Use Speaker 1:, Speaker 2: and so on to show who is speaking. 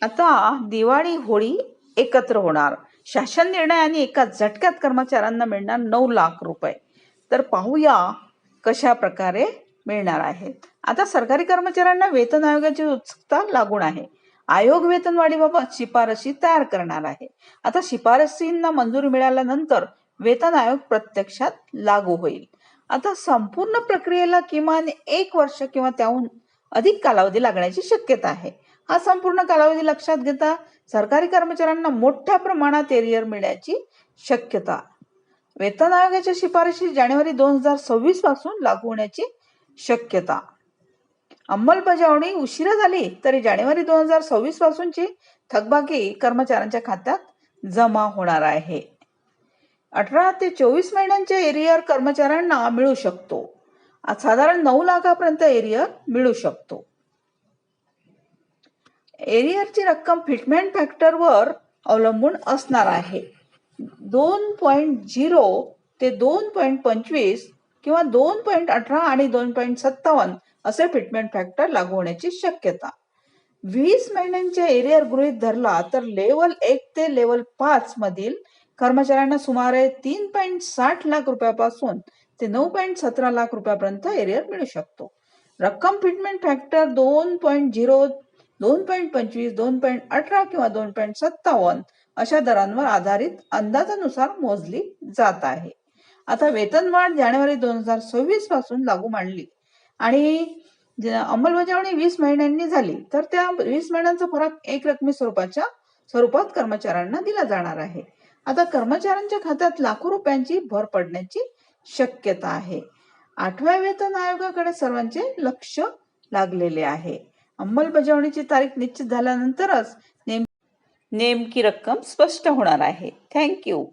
Speaker 1: आता दिवाळी होळी एकत्र होणार. शासन निर्णयाने एका झटक्यात कर्मचाऱ्यांना मिळणार 9 लाख रुपये. तर पाहूया कशा प्रकारे मिळणार आहेत. आता सरकारी कर्मचाऱ्यांना वेतन आयोगाची उत्सुकता लागून आहे. आयोग वेतनवाढीबाबत शिफारशी तयार करणार आहे. आता शिफारसींना मंजुरी मिळाल्यानंतर वेतन आयोग प्रत्यक्षात लागू होईल. आता संपूर्ण प्रक्रियेला किमान 1 वर्ष किंवा त्याहून अधिक कालावधी लागण्याची शक्यता आहे. हा संपूर्ण कालावधी लक्षात घेता सरकारी कर्मचाऱ्यांना मोठ्या प्रमाणात एरियर मिळण्याची शक्यता. वेतन आयोगाच्या शिफारशी जानेवारी 2026 पासून लागू होण्याची शक्यता. अंमलबजावणी उशिरा झाली तरी जानेवारी 2026 पासूनची थकबाकी कर्मचाऱ्यांच्या खात्यात जमा होणार आहे. 18 ते 24 महिन्यांचे एरियर कर्मचाऱ्यांना मिळू शकतो. साधारण 9 लाखापर्यंत एरियर मिळू शकतो. एरियरची रक्कम फिटमेंट फॅक्टरवर अवलंबून असणार आहे. 2.0 ते 2.25 किंवा 2.18 आणि 2.57 असे फिटमेंट फॅक्टर लागू होण्याची शक्यता. 20 महिन्यांचे एरियर गृहीत धरला तर लेवल 1 ते लेवल 5 मधील कर्मचाऱ्यांना सुमारे 3.60 लाख रुपयापासून ते 9.17 लाख रुपयापर्यंत एरियर मिळू शकतो. रक्कम फिटमेंट फॅक्टर 2.0, 2.25, 2.18 किंवा 2.57 अशा दरांवर आधारित अंदाजानुसार मोजली जात आहे. आता वेतनवाढ जानेवारी 2026 पासून लागू मानली आणि अंमलबजावणी 20 महिन्यांनी झाली तर त्या 20 महिन्यांचा फरक एक रकमी स्वरूपात कर्मचाऱ्यांना दिला जाणार आहे. आता कर्मचाऱ्यांच्या खात्यात लाखो रुपयांची भर पडण्याची शक्यता आहे. 8व्या वेतन आयोगाकडे सर्वांचे लक्ष लागलेले आहे. अंमलबजावणीची तारीख निश्चित झाल्यानंतरच नेमकी रक्कम स्पष्ट होणार आहे. थँक्यू.